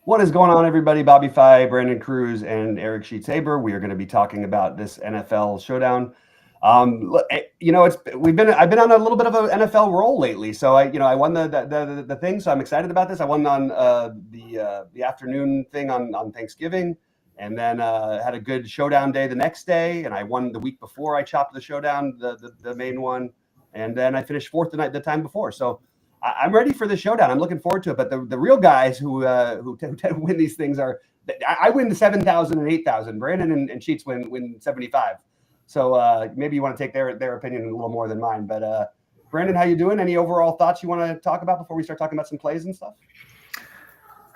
What is going on, everybody? Bobby Fye, Brandon Cruz, and Eric Sheets-Haber. We are going to be talking about this NFL showdown. I've been on a little bit of an NFL roll lately. So I won the thing. So I'm excited about this. I won on the afternoon thing on Thanksgiving, and then had a good showdown day the next day. And I won the week before I chopped the showdown, the main one, and then I finished fourth the time before. So I'm ready for the showdown. I'm looking forward to it. But the real guys who tend to win these things are I win the 7,000 and 8,000. Brandon and Sheets win 75. So maybe you want to take their opinion a little more than mine. But Brandon, how you doing? Any overall thoughts you want to talk about before we start talking about some plays and stuff?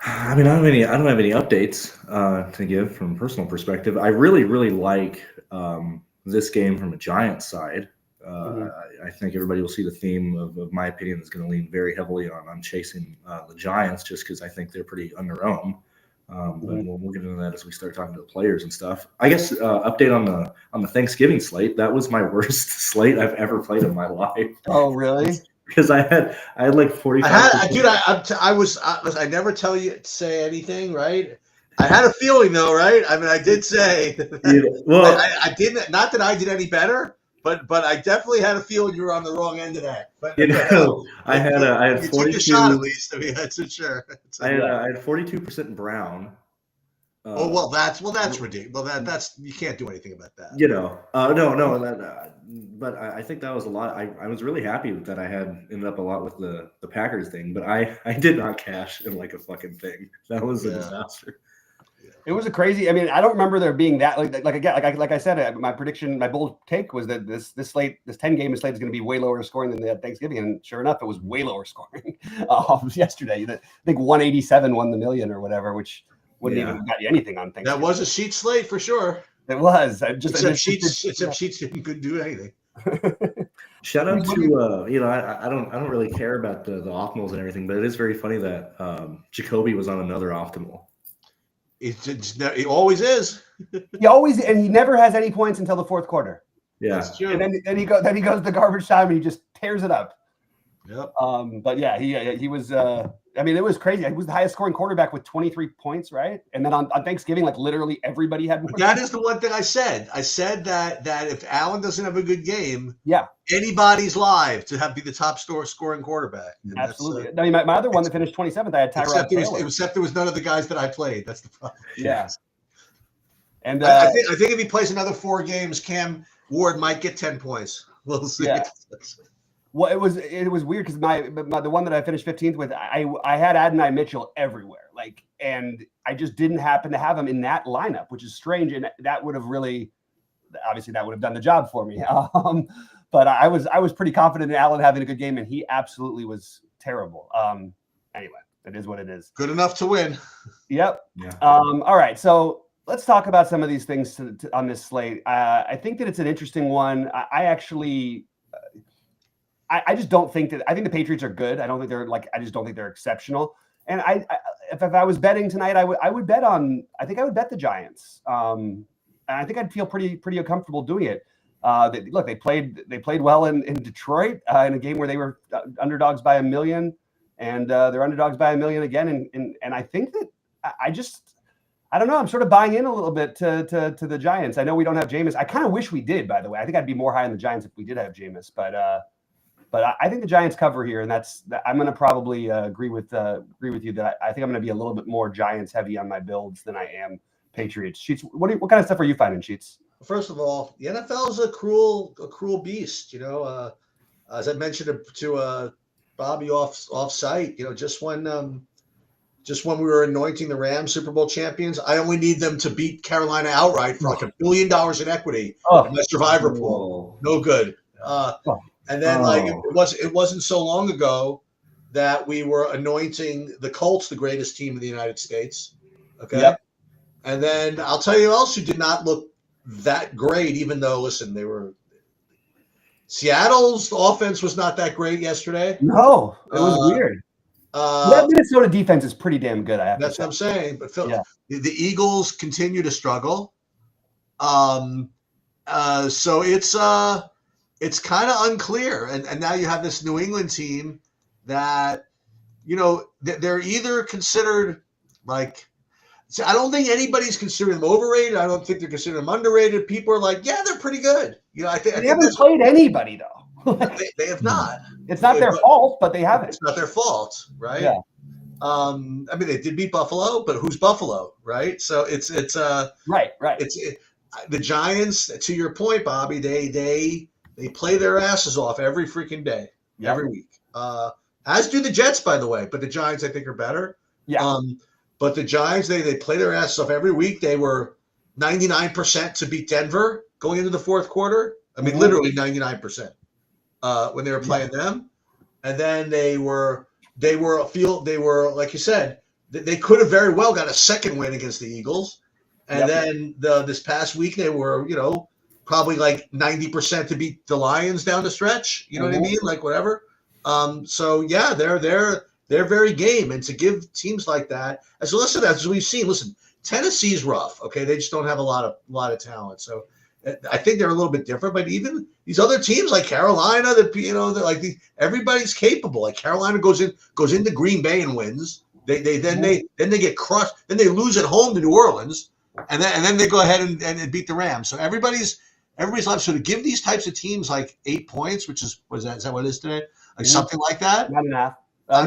I mean, I don't have any updates to give from a personal perspective. I really like this game from a Giants side. I think everybody will see the theme of my opinion is going to lean very heavily on chasing the Giants, just because I think they're pretty on their own. But we'll get into that as we start talking to the players and stuff. I guess update on the Thanksgiving slate. That was my worst slate I've ever played in my life. Oh, really? Because I had like 45. I never tell you to say anything, right? I had a feeling though, right? I mean, I did say. Well, I didn't. Not that I did any better. But I definitely had a feeling you were on the wrong end of that. But I had 42. Took a shot at least. I mean, that's for sure. I had 42% Brown. That's ridiculous. Well, that's you can't do anything about that. No. But I think that was a lot. I was really happy that I had ended up a lot with the Packers thing, but I did not cash in like a fucking thing. That was a disaster. It was a crazy. I mean, I don't remember there being that. Like I said, my prediction, my bold take was that this 10-game slate is going to be way lower scoring than the Thanksgiving, and sure enough, it was way lower scoring yesterday. I think 187 won the million or whatever, which wouldn't even got you anything on Thanksgiving. That was a Sheets slate for sure. It was. Except Sheets didn't do anything. Shout out to I don't really care about the optimals and everything, but it is very funny that Jacoby was on another optimal. It always is. He never has any points until the fourth quarter. Yeah, that's true. And then he goes to garbage time and he just tears it up. Yep. But yeah, he was. I mean, it was crazy. He was the highest scoring quarterback with 23 points, right? And then on Thanksgiving, like literally everybody had more. That is the one thing I said. I said that if Allen doesn't have a good game, yeah, anybody's live to be the top scoring quarterback. And absolutely. I mean, my other one that finished 27th, I had Tyrod Taylor. Except there was none of the guys that I played. That's the problem. Yeah. And I think if he plays another 4 games, Cam Ward might get 10 points. We'll see. Yeah. Well, it was weird because the one that I finished 15th with, I had Adonai Mitchell everywhere, and I just didn't happen to have him in that lineup, which is strange, and that would have done the job for me. But I was pretty confident in Allen having a good game, and he absolutely was terrible. Anyway, it is what it is. Good enough to win. Yep. Yeah. All right, so let's talk about some of these things on this slate. I think that it's an interesting one. I just don't think that. I think the Patriots are good. I don't think they're I just don't think they're exceptional. And if I was betting tonight, I would bet on. I think I would bet the Giants. And I think I'd feel pretty comfortable doing it. They played well in Detroit in a game where they were underdogs by 1 million, and they're underdogs by 1 million again. And I think that I don't know. I'm sort of buying in a little bit to the Giants. I know we don't have Jameis. I kind of wish we did. By the way, I think I'd be more high on the Giants if we did have Jameis, But I think the Giants cover here, and I'm going to probably agree with you that I think I'm going to be a little bit more Giants heavy on my builds than I am Patriots. Sheets, what kind of stuff are you finding, Sheets? First of all, the NFL is a cruel beast. As I mentioned to Bobby off site, just when we were anointing the Rams Super Bowl champions, I only need them to beat Carolina outright for like $1 billion in equity. In my survivor pool, no good. And then it wasn't so long ago that we were anointing the Colts the greatest team in the United States. Okay. Yep. And then I'll tell you else who did not look that great, even though, listen, Seattle's offense was not that great yesterday. No, it was weird. That Minnesota defense is pretty damn good. That's what I'm saying. But Phil, the Eagles continue to struggle. So it's kind of unclear. And now you have this New England team that, they're either considered Like, so I don't think anybody's considering them overrated. I don't think they're considering them underrated. People are like, yeah, they're pretty good. You know, I think they haven't played anybody though. they have not. It's not their fault, but they haven't. It's not their fault, right? Yeah. I mean, they did beat Buffalo, but who's Buffalo, right? So it's right. The Giants. To your point, Bobby, they play their asses off every freaking day, every week. As do the Jets, by the way. But the Giants, I think, are better. Yeah. But the Giants, they play their asses off every week. They were 99% to beat Denver going into the fourth quarter. I mean, literally 99% when they were playing them. And then they were like you said, they could have very well got a second win against the Eagles. And then this past week they were, probably like 90% to beat the Lions down the stretch. You know what I mean? Like whatever. So yeah, they're very game, and to give teams like that, as we've seen, listen, Tennessee's rough. Okay, they just don't have a lot of talent. So I think they're a little bit different. But even these other teams like Carolina, everybody's capable. Like Carolina goes into Green Bay and wins. They get crushed. Then they lose at home to New Orleans, and then they go ahead and beat the Rams. So everybody's left. So to give these types of teams like 8 points, which is what is that? Is that what it is today? Like something like that? 9.5. No,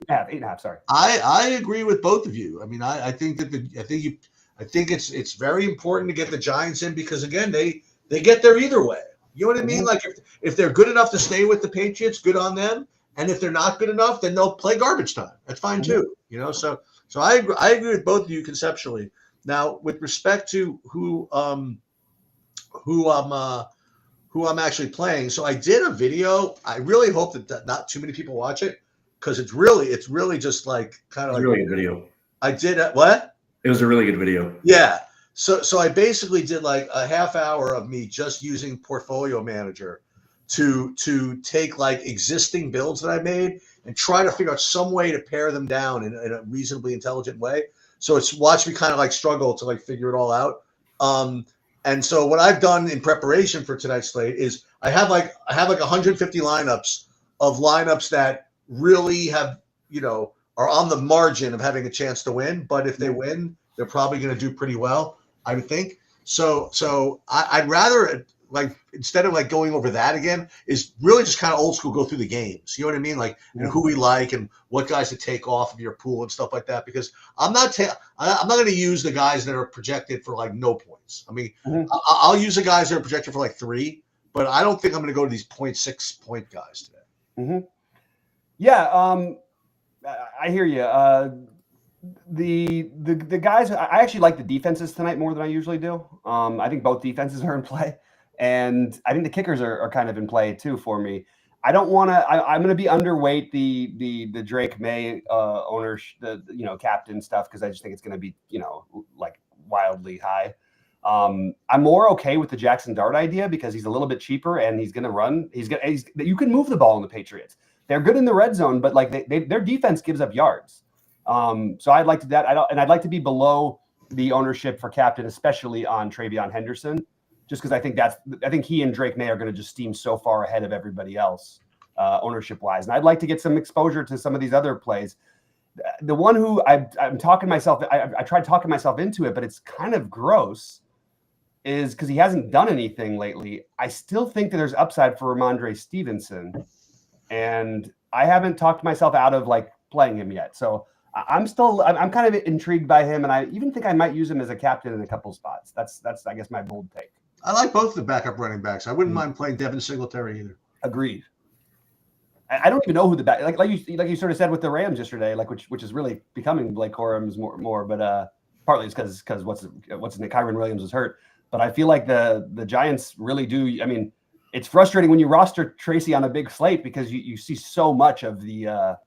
8.5. Sorry. I agree with both of you. I mean, I think it's very important to get the Giants in because again, they get there either way. You know what I mean? Like if they're good enough to stay with the Patriots, good on them. And if they're not good enough, then they'll play garbage time. That's fine too. So I agree with both of you conceptually. Now, with respect to who I'm actually playing, so I did a video. I really hope that not too many people watch it. Because it's really just like kind of like a really good video. I did what? It was a really good video. Yeah. So I basically did like a half hour of me just using Portfolio Manager to take like existing builds that I made and try to figure out some way to pare them down in a reasonably intelligent way. So it's watched me kind of like struggle to like figure it all out. And so what I've done in preparation for tonight's slate is I have like 150 lineups that really have, are on the margin of having a chance to win. But if they win, they're probably going to do pretty well, I would think. So I'd rather, like, instead of like going over that again, is really just kind of old school, go through the games. You know what I mean? Like, and who we like and what guys to take off of your pool and stuff like that. Because I'm not going to use the guys that are projected for like no points. I mean, I'll use the guys that are projected for like 3, but I don't think I'm going to go to these 0.6 point guys today. Yeah, I hear you. The guys, I actually like the defenses tonight more than I usually do. I think both defenses are in play, and I think the kickers are kind of in play too for me. I don't want to. I'm going to be underweight the Drake May owners, captain stuff because I just think it's going to be like wildly high. I'm more okay with the Jackson Dart idea because he's a little bit cheaper and he's going to run. You can move the ball in the Patriots. They're good in the red zone, but like their defense gives up yards. So I'd like to that. I'd like to be below the ownership for captain, especially on Travion Henderson, just because I think he and Drake May are going to just steam so far ahead of everybody else ownership wise. And I'd like to get some exposure to some of these other plays. The one who I'm talking myself, I tried talking myself into it, but it's kind of gross. Is because he hasn't done anything lately. I still think that there's upside for Ramondre Stevenson. And I haven't talked myself out of like playing him yet. So I'm kind of intrigued by him. And I even think I might use him as a captain in a couple spots. That's I guess my bold take. I like both the backup running backs. I wouldn't mind playing Devin Singletary either. Agreed. I don't even know who the back, like you sort of said with the Rams yesterday, like which is really becoming Blake Corum's more, but partly it's because what's his name, Kyron Williams was hurt. But I feel like the Giants really do. I mean, it's frustrating when you roster Tracy on a big slate because you see so much of the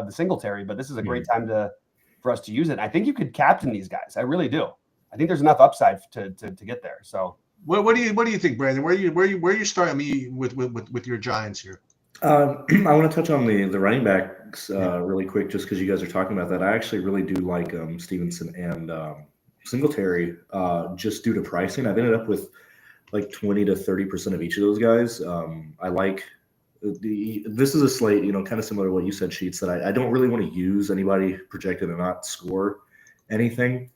Singletary, but this is a great time for us to use it. I think you could captain these guys. I really do. I think there's enough upside to get there. So what do you think, Brandon? Where you starting me with your Giants here? I want to touch on the running backs really quick, just because you guys are talking about that. I actually really do like Stevenson and Singletary, just due to pricing. I've ended up with like 20 to 30% of each of those guys. I like this is a slate, kind of similar to what you said, Sheets, that I don't really want to use anybody projected to not score anything.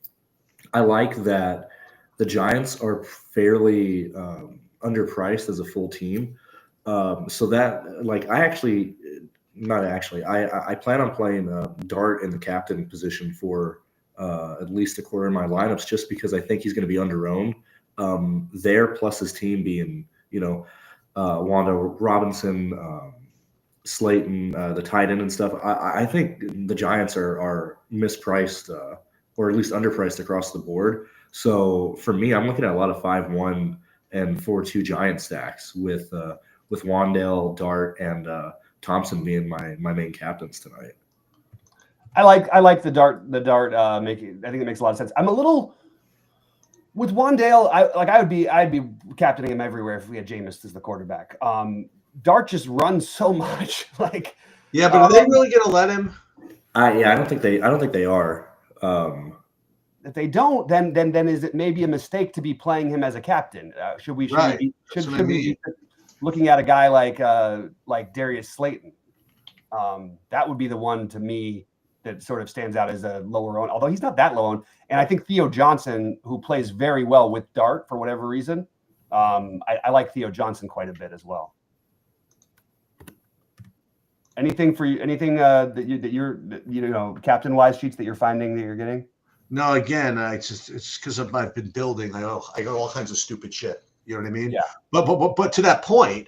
I like that the Giants are fairly underpriced as a full team. So that, like, I plan on playing Dart in the captain position for at least a quarter of my lineups, just because I think he's going to be under-owned there, plus his team being, Wanda Robinson, Slayton, the tight end and stuff. I think the Giants are mispriced or at least underpriced across the board. So for me, I'm looking at a lot of 5-1 and 4-2 Giant stacks with Wandale, Dart, and Thompson being my main captains tonight. I like the Dart making. I think it makes a lot of sense. I'm a little with Wandale. I'd be captaining him everywhere if we had Jameis as the quarterback. Dart just runs so much. Yeah, but are they really going to let him? I don't think they are. If they don't, then is it maybe a mistake to be playing him as a captain? Should we be looking at a guy like Darius Slayton? That would be the one to me that sort of stands out as a lower owned, although he's not that low owned. And I think Theo Johnson, who plays very well with Dart for whatever reason, I like Theo Johnson quite a bit as well. Anything for you? Anything that you're captain wise, Sheets, that you're finding that you're getting? No, again, it's because I've been building. I got all kinds of stupid shit. You know what I mean? Yeah. But to that point,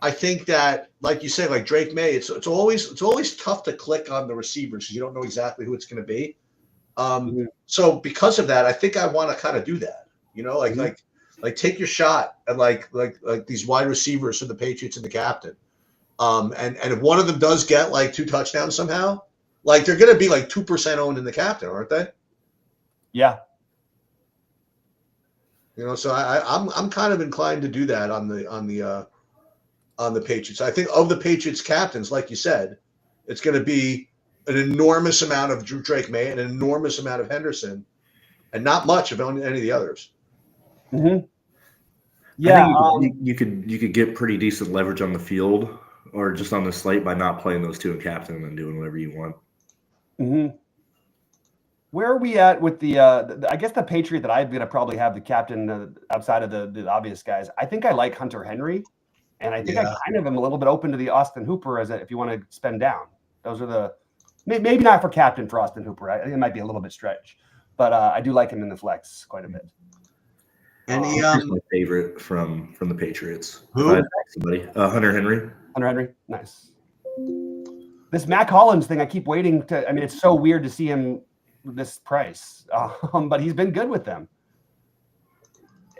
I think that, like you say, like Drake May, it's always tough to click on the receivers because you don't know exactly who it's going to be. So because of that, I think I want to kind of do that. Like take your shot at like these wide receivers for the Patriots and the captain. And if one of them does get like 2 touchdowns somehow, like they're going to be like 2% owned in the captain, aren't they? Yeah. So I'm kind of inclined to do that on the Patriots. I think of the Patriots captains, like you said, it's going to be an enormous amount of Drake May and an enormous amount of Henderson, and not much of any of the others. Mm-hmm. Yeah, I think you could get pretty decent leverage on the field or just on the slate by not playing those two in captain and doing whatever you want. Mm-hmm. Where are we at with the I guess the Patriot that I'm going to probably have the captain outside of the obvious guys? I think I like Hunter Henry, and I think I kind of am a little bit open to the Austin Hooper if you want to spend down. Those are maybe not for captain for Austin Hooper. I think it might be a little bit stretch, but I do like him in the flex quite a bit. And he's my favorite from the Patriots. Who? Somebody, Hunter Henry. Hunter Henry, nice. This Mac Hollins thing, I keep waiting to. I mean, it's so weird to see him this price, but he's been good with them.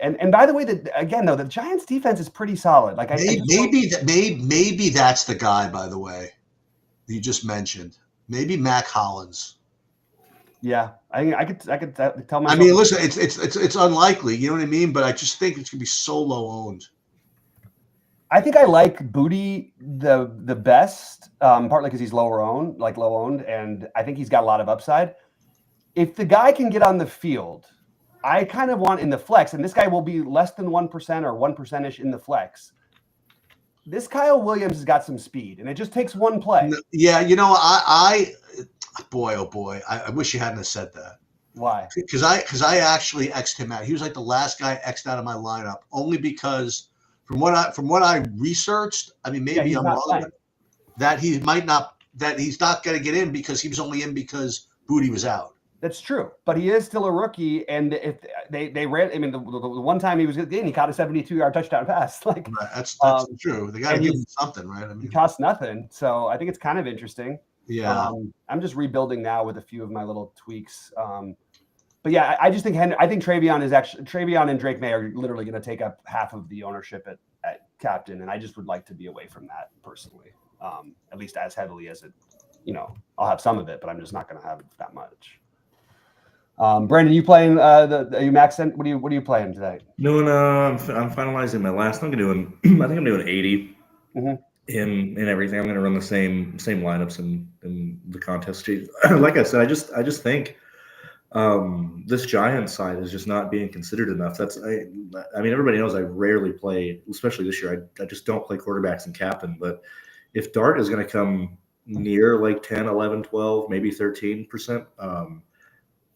And by the way, the Giants defense is pretty solid. Like maybe that's the guy. By the way, you just mentioned maybe Mac Hollins. Yeah, I could tell myself. I mean, listen, it's unlikely. You know what I mean? But I just think it's gonna be so low owned. I think I like Booty the best, partly because he's low owned, and I think he's got a lot of upside. If the guy can get on the field, I kind of want in the flex, and this guy will be less than 1% or 1%-ish in the flex. This Kyle Williams has got some speed, and it just takes one play. Yeah, I wish you hadn't have said that. Why? Because I actually X'd him out. He was like the last guy X'd out of my lineup, only because from what I researched, I mean, maybe I'm wrong, that he's not going to get in because he was only in because Booty was out. That's true, but he is still a rookie, and if they ran, I mean, the one time he was in, he caught a 72-yard touchdown pass. Like that's true. They got to give him something, right? I mean, he costs nothing, so I think it's kind of interesting. Yeah, I'm just rebuilding now with a few of my little tweaks. But yeah, I just think Travion and Drake May are literally going to take up half of the ownership at captain, and I just would like to be away from that personally, at least as heavily as it. I'll have some of it, but I'm just not going to have it that much. Brandon, you playing are you maxing? What are you playing today? Doing I'm finalizing my last. I think I'm doing 80 in everything. I'm going to run the same lineups in the contest. Like I said, I just think this Giants side is just not being considered enough. I mean, everybody knows I rarely play, especially this year. I just don't play quarterbacks and captain. But if Dart is going to come near like 10, 11, 12, maybe 13%, I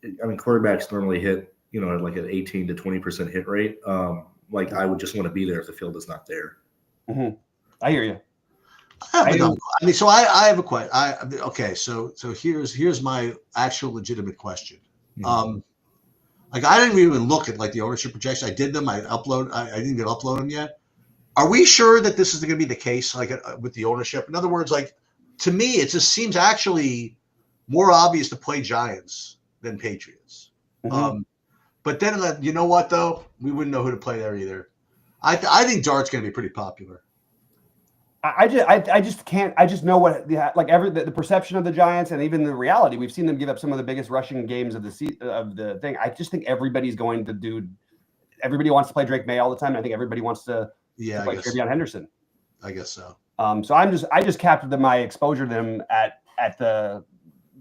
mean, quarterbacks normally hit, like an 18 to 20% hit rate. Like I would just want to be there if the field is not there. Mm-hmm. I hear you. I mean, so I have a question. Okay, so here's my actual legitimate question. Like I didn't even look at like the ownership projection. I did them. I didn't even upload them yet. Are we sure that this is going to be the case? Like with the ownership, in other words, like to me, it just seems actually more obvious to play Giants than Patriots. Mm-hmm. But then you know what though, we wouldn't know who to play there either. I think Dart's going to be pretty popular. I just can't. I just know what the perception of the Giants and even the reality. We've seen them give up some of the biggest rushing games of the thing. I just think everybody's going to do. Everybody wants to play Drake May all the time. And I think everybody wants to play TreVeyon Henderson. I guess so. So I just capped my exposure to them at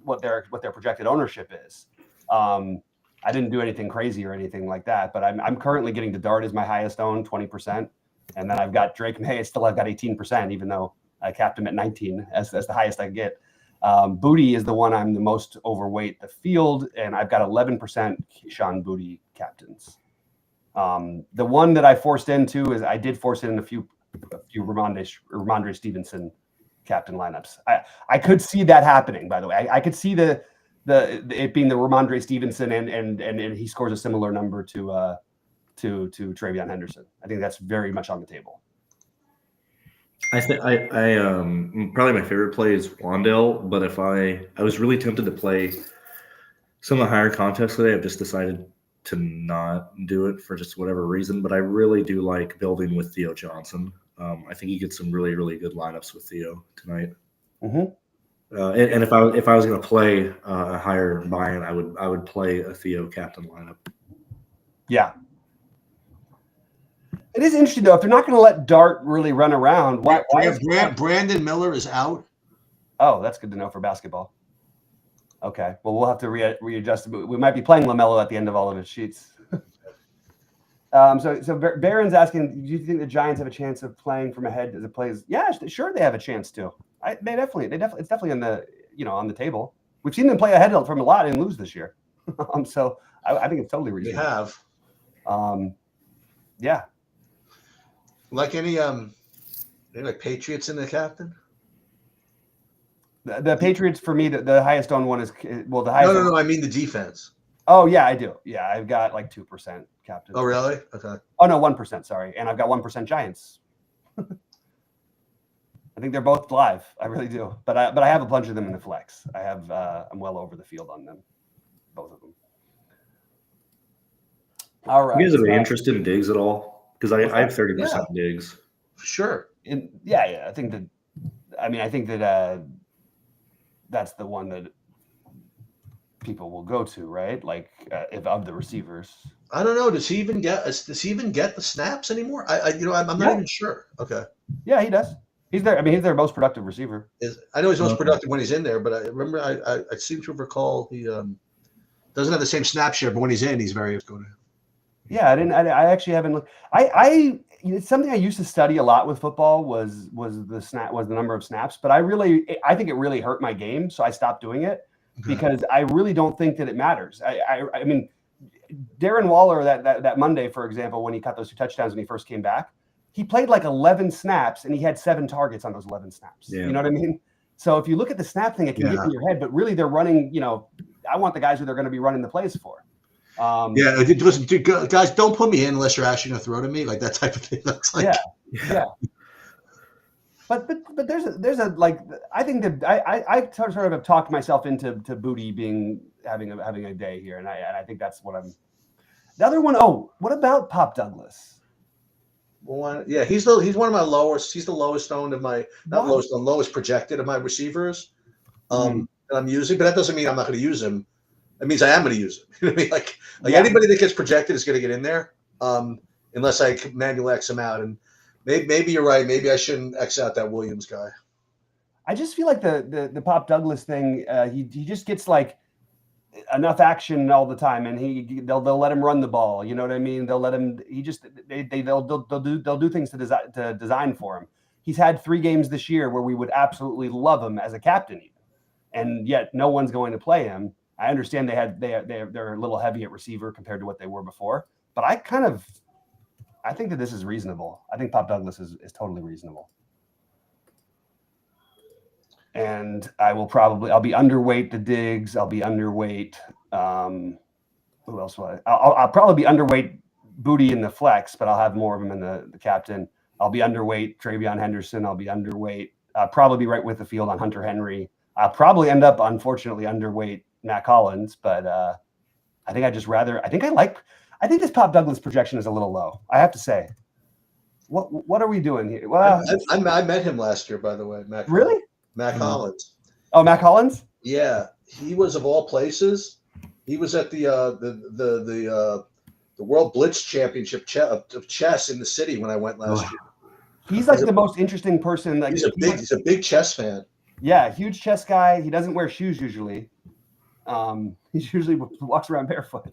what their projected ownership is. I didn't do anything crazy or anything like that, but I'm currently getting the Dart as my highest owned 20%. And then I've got Drake May. I've got 18%, even though I capped him at 19 as the highest I can get. Booty is the one I'm the most overweight the field, and I've got 11% Keyshawn Booty captains. The one that I forced into is I did force it in a few Ramondre Stevenson captain lineups. I could see that happening. By the way, I could see it being the Ramondre Stevenson and he scores a similar number to TreVeyon Henderson. I think that's very much on the table. I think I probably my favorite play is Wandale, but if I was really tempted to play some of the higher contests today, I've just decided to not do it for just whatever reason. But I really do like building with Theo Johnson. I think you get some really, really good lineups with Theo tonight. Mm-hmm. And if I was going to play a higher buy-in, I would play a Theo captain lineup. Yeah. It is interesting though. If they're not going to let Dart really run around, why is Brandon Miller is out? Oh, that's good to know for basketball. Okay, well we'll have to readjust. We might be playing LaMelo at the end of all of his sheets. So Barron's asking, do you think the Giants have a chance of playing from ahead as it plays? Yeah, sure, they have a chance to. They definitely. It's definitely on the on the table. We've seen them play ahead from a lot and lose this year. So I think it's totally reasonable. They have. Yeah. Like any like Patriots in the captain? The Patriots for me, the highest owned one is the highest. No. I mean the defense. Oh yeah, I do. Yeah, I've got like 2% captain. Oh really? Okay. Oh no, 1%. Sorry, and I've got 1% Giants. I think they're both live. I really do. But I have a bunch of them in the flex. I'm well over the field on them, both of them. All right. You guys have any interest in Diggs at all? Because I have 30% Diggs. Sure. Yeah. I think that that's the one that people will go to, right? Like if of the receivers. I don't know. Does he even get the snaps anymore? I'm not even sure. Okay. Yeah, he does. He's there. I mean, he's their most productive receiver. I know he's most productive when he's in there, but I remember I seem to recall he doesn't have the same snap share, but when he's in, he's very good. Yeah, I actually haven't looked. It's something I used to study a lot with football was the number of snaps, but I think it really hurt my game, so I stopped doing it because I really don't think that it matters. I mean, Darren Waller that Monday, for example, when he caught those 2 touchdowns when he first came back, he played like 11 snaps and he had 7 targets on those 11 snaps. Yeah. You know what I mean? So if you look at the snap thing, it can get in your head, but really they're running. I want the guys who they're going to be running the plays for. Listen, guys, don't put me in unless you're actually going to throw to me, like that type of thing. That's like, yeah. But there's a like I think that I sort of have talked myself into Booty having a day here, and I think that's what I'm. The other one, what about Pop Douglas? Well, yeah, he's one of my lowest. He's the lowest owned of my lowest projected of my receivers that I'm using. But that doesn't mean I'm not going to use him. That means I am going to use him. You know what I mean? Like anybody that gets projected is going to get in there, unless I manually X him out. And maybe you're right. Maybe I shouldn't X out that Williams guy. I just feel like the Pop Douglas thing. He just gets like enough action all the time, and they'll let him run the ball. You know what I mean? They'll let him. They'll do things to design for him. He's had 3 games this year where we would absolutely love him as a captain, and yet no one's going to play him. I understand they're a little heavy at receiver compared to what they were before, but I think that this is reasonable. I think Pop Douglas is totally reasonable. And I'll be underweight the Diggs. I'll be underweight. Who else will I'll probably be underweight Booty in the flex, but I'll have more of him in the captain. I'll be underweight Travion Henderson. I'll be underweight. I'll probably be right with the field on Hunter Henry. I'll probably end up, unfortunately, underweight Matt Collins, but I think this Pop Douglas projection is a little low. I have to say. What are we doing here? Well, I met him last year, by the way. Really? Matt Collins. Oh, Matt Collins? Yeah, he was of all places. He was at the World Blitz Championship of chess in the city when I went last year. He's like the most interesting person. Like he's a big chess fan. Yeah, huge chess guy. He doesn't wear shoes usually. He usually walks around barefoot.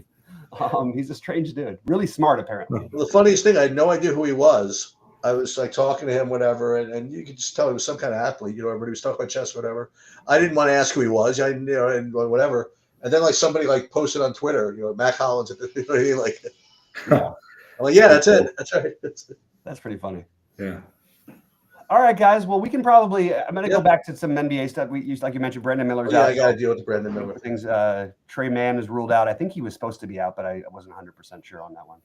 He's a strange dude. Really smart, apparently. Well, the funniest thing, I had no idea who he was. I was like talking to him, whatever, and you could just tell he was some kind of athlete, everybody was talking about chess, whatever. I didn't want to ask who he was, and whatever. And then like somebody like posted on Twitter, Matt Collins, like, I'm like, yeah, that's it. That's right. That's pretty funny. Yeah. All right, guys. Well, we can probably. I'm going to go back to some NBA stuff. We used, like you mentioned, Brandon Miller's out. I got to deal with Brandon Miller things. Trey Mann is ruled out. I think he was supposed to be out, but I wasn't 100% sure on that one.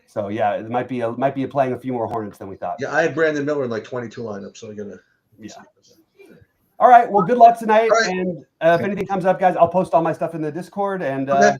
So yeah, it might be playing a few more Hornets than we thought. Yeah, I had Brandon Miller in like 22 lineups, so I gotta. Yeah. All right. Well, good luck tonight. Right. And if anything comes up, guys, I'll post all my stuff in the Discord. And Okay.